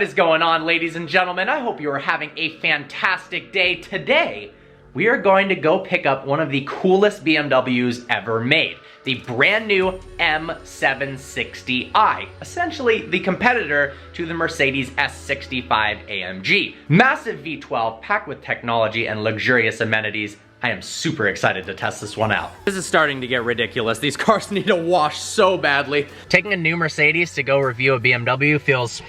What is going on, ladies and gentlemen? I hope you are having a fantastic day. Today, we are going to go pick up one of the coolest BMWs ever made, the brand new M760i, essentially the competitor to the Mercedes S65 AMG. Massive V12 packed with technology and luxurious amenities. I am super excited to test this one out. This is starting to get ridiculous. These cars need a wash so badly. Taking a new Mercedes to go review a BMW feels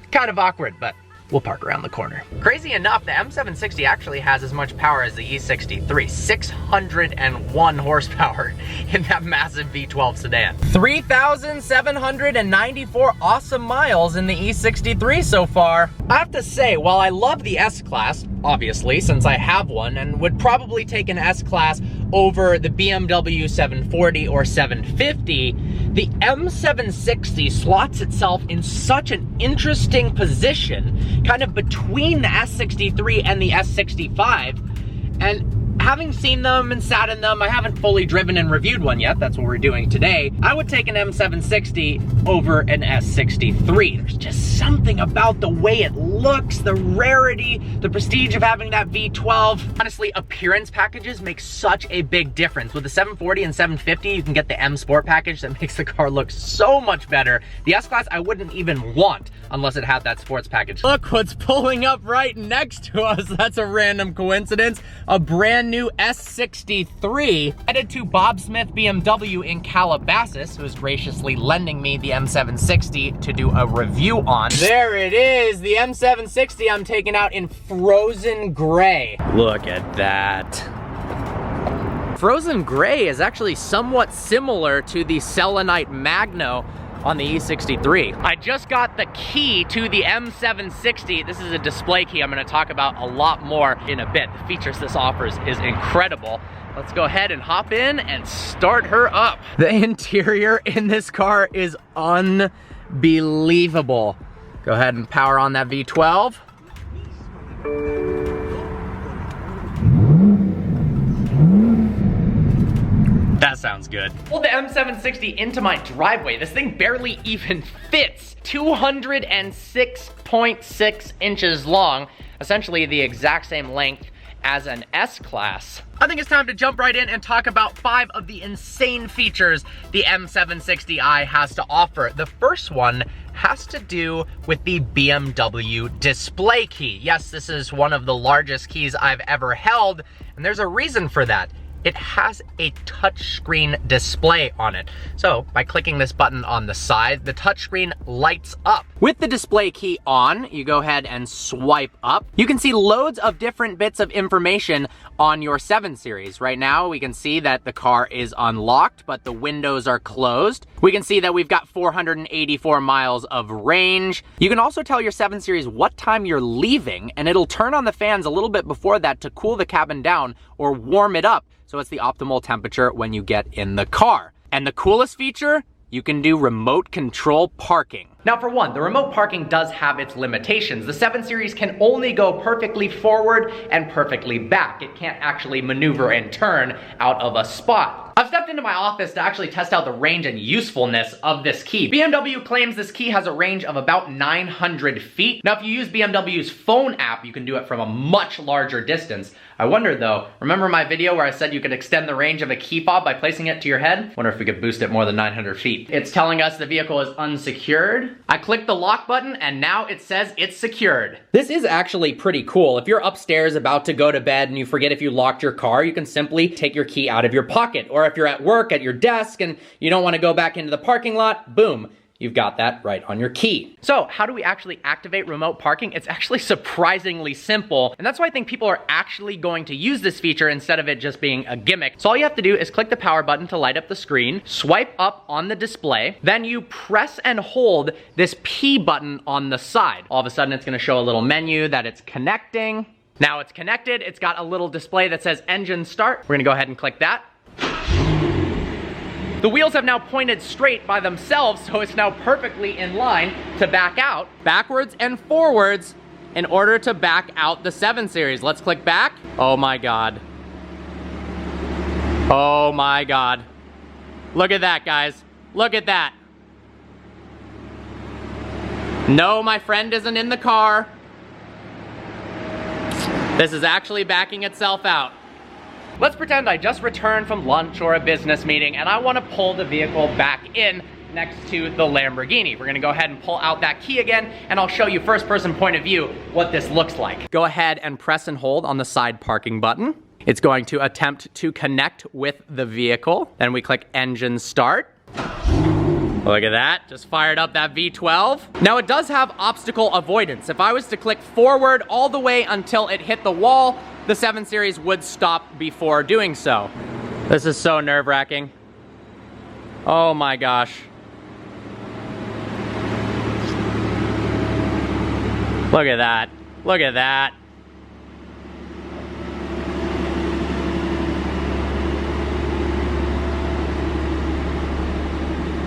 kind of awkward, but we'll park around the corner. Crazy enough, the M760 actually has as much power as the E63, 601 horsepower in that massive V12 sedan. 3,794 awesome miles in the E63 so far. I have to say, while I love the S-Class, obviously, since I have one, and would probably take an S-Class over the BMW 740 or 750, the M760 slots itself in such an interesting position, kind of between the S63 and the S65, and having seen them and sat in them, I haven't fully driven and reviewed one yet, that's what we're doing today, I would take an M760 over an S63. There's just something about the way it looks, the rarity, the prestige of having that V12. Honestly, appearance packages make such a big difference. With the 740 and 750, you can get the M Sport package that makes the car look so much better. The S-Class I wouldn't even want unless it had that sports package. Look what's pulling up right next to us. That's a random coincidence. A brand new S63. Headed to Bob Smith BMW in Calabasas, who is graciously lending me the M760 to do a review on. There it is, the M760 I'm taking out in frozen gray. Look at that. Frozen gray is actually somewhat similar to the Selenite Magno on the E63. I just got the key to the M760. This is a display key I'm gonna talk about a lot more in a bit. The features this offers is incredible. Let's go ahead and hop in and start her up. The interior in this car is unbelievable. Go ahead and power on that V12. That sounds good. Pulled the M760 into my driveway. This thing barely even fits. 206.6 inches long, essentially the exact same length as an S-Class. I think it's time to jump right in and talk about 5 of the insane features the M760i has to offer. The first one has to do with the BMW display key. Yes, this is one of the largest keys I've ever held, and there's a reason for that. It has a touchscreen display on it. So by clicking this button on the side, the touchscreen lights up. With the display key on, you go ahead and swipe up. You can see loads of different bits of information on your 7 Series. Right now, we can see that the car is unlocked, but the windows are closed. We can see that we've got 484 miles of range. You can also tell your 7 Series what time you're leaving, and it'll turn on the fans a little bit before that to cool the cabin down or warm it up, so it's the optimal temperature when you get in the car. And the coolest feature, you can do remote control parking. Now for one, the remote parking does have its limitations. The 7 Series can only go perfectly forward and perfectly back. It can't actually maneuver and turn out of a spot. I've stepped into my office to actually test out the range and usefulness of this key. BMW claims this key has a range of about 900 feet. Now if you use BMW's phone app, you can do it from a much larger distance. I wonder though, remember my video where I said you could extend the range of a key fob by placing it to your head? Wonder if we could boost it more than 900 feet. It's telling us the vehicle is unsecured. I clicked the lock button and now it says it's secured. This is actually pretty cool. If you're upstairs about to go to bed and you forget if you locked your car, you can simply take your key out of your pocket. Or if you're at work at your desk and you don't want to go back into the parking lot, boom, you've got that right on your key. So how do we actually activate remote parking? It's actually surprisingly simple, and that's why I think people are actually going to use this feature instead of it just being a gimmick. So all you have to do is click the power button to light up the screen, swipe up on the display, then you press and hold this P button on the side. All of a sudden it's gonna show a little menu that it's connecting. Now it's connected, it's got a little display that says engine start. We're gonna go ahead and click that. The wheels have now pointed straight by themselves, so it's now perfectly in line to back out, backwards and forwards, in order to back out the 7 Series. Let's click back. Oh my God. Oh my God. Look at that, guys. Look at that. No, my friend isn't in the car. This is actually backing itself out. Let's pretend I just returned from lunch or a business meeting and I want to pull the vehicle back in next to the Lamborghini. We're gonna go ahead and pull out that key again, and I'll show you first person point of view what this looks like. Go ahead and press and hold on the side parking button. It's going to attempt to connect with the vehicle. Then we click engine start. Look at that, just fired up that V12. Now it does have obstacle avoidance. If I was to click forward all the way until it hit the wall, the 7 Series would stop before doing so. This is so nerve-wracking. Oh my gosh. Look at that, look at that.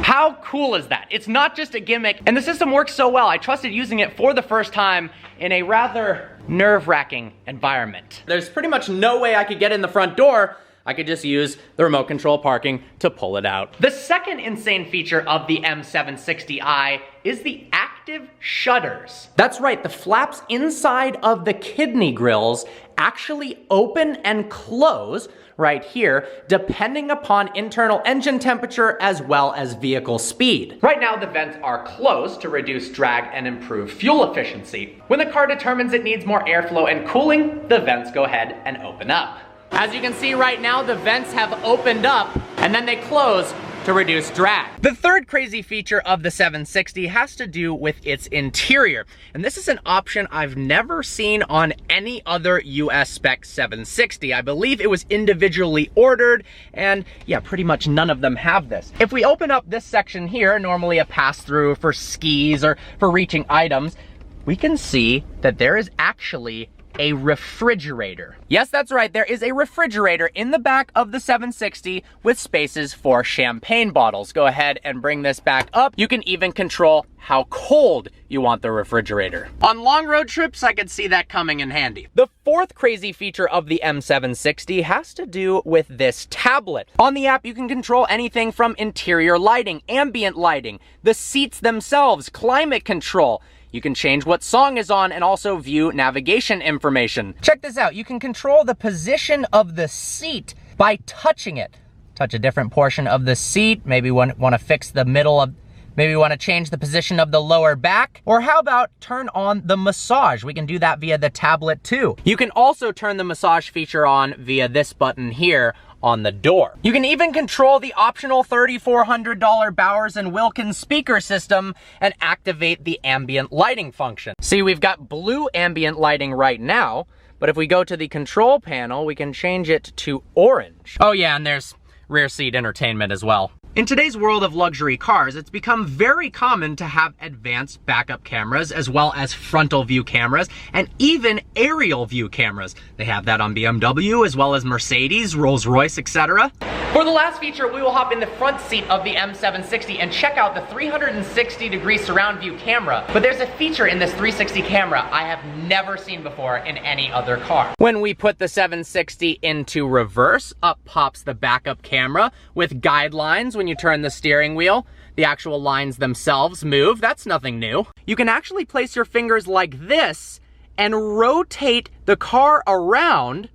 How cool is that? It's not just a gimmick, and the system works so well, I trusted using it for the first time in a rather nerve-wracking environment. There's pretty much no way I could get in the front door. I could just use the remote control parking to pull it out. The second insane feature of the M760i is the active shutters. That's right, the flaps inside of the kidney grills actually open and close right here, depending upon internal engine temperature as well as vehicle speed. Right now, the vents are closed to reduce drag and improve fuel efficiency. When the car determines it needs more airflow and cooling, the vents go ahead and open up. As you can see right now, the vents have opened up and then they close to reduce drag. The third crazy feature of the 760 has to do with its interior. And this is an option I've never seen on any other US spec 760. I believe it was individually ordered, and yeah, pretty much none of them have this. If we open up this section here, normally a pass-through for skis or for reaching items, we can see that there is actually a refrigerator. Yes, that's right, there is a refrigerator in the back of the 760 with spaces for champagne bottles. Go ahead and bring this back up. You can even control how cold you want the refrigerator. On long road trips, I could see that coming in handy. The fourth crazy feature of the M760 has to do with this tablet. On the app, you can control anything from interior lighting, ambient lighting, the seats themselves, climate control. You can change what song is on and also view navigation information. Check this out, you can control the position of the seat by touching it. Touch a different portion of the seat, maybe want to fix the middle of, maybe want to change the position of the lower back, or how about turn on the massage? We can do that via the tablet too. You can also turn the massage feature on via this button here on the door. You can even control the optional $3,400 Bowers & Wilkins speaker system and activate the ambient lighting function. See, we've got blue ambient lighting right now, but if we go to the control panel, we can change it to orange. Oh yeah, and there's rear seat entertainment as well. In today's world of luxury cars, it's become very common to have advanced backup cameras as well as frontal view cameras and even aerial view cameras. They have that on BMW as well as Mercedes, Rolls-Royce, etc. For the last feature, we will hop in the front seat of the M760 and check out the 360-degree surround view camera. But there's a feature in this 360 camera I have never seen before in any other car. When we put the 760 into reverse, up pops the backup camera with guidelines. When you turn the steering wheel, the actual lines themselves move. That's nothing new. You can actually place your fingers like this and rotate the car around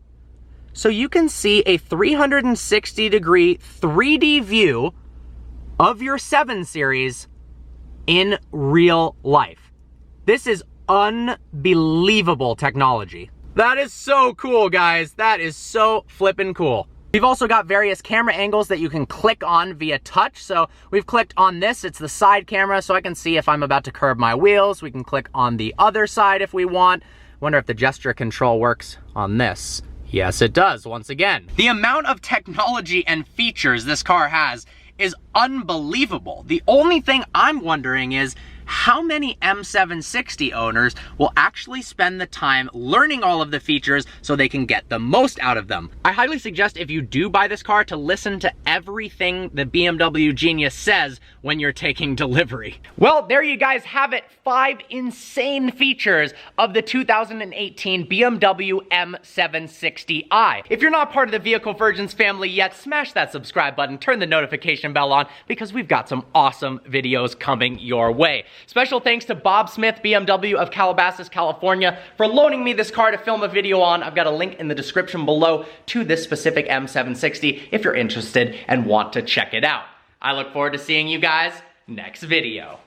so you can see a 360-degree 3D view of your 7 Series in real life. This is unbelievable technology. That is so cool, guys. That is so flippin' cool. We've also got various camera angles that you can click on via touch. So we've clicked on this, it's the side camera, so I can see if I'm about to curb my wheels. We can click on the other side if we want. Wonder if the gesture control works on this. Yes, it does, once again. The amount of technology and features this car has is unbelievable. The only thing I'm wondering is, how many M760 owners will actually spend the time learning all of the features so they can get the most out of them? I highly suggest if you do buy this car to listen to everything the BMW Genius says when you're taking delivery. Well, there you guys have it. 5 insane features of the 2018 BMW M760i. If you're not part of the Vehicle Virgins family yet, smash that subscribe button, turn the notification bell on, because we've got some awesome videos coming your way. Special thanks to Bob Smith, BMW of Calabasas, California, for loaning me this car to film a video on. I've got a link in the description below to this specific M760 if you're interested and want to check it out. I look forward to seeing you guys next video.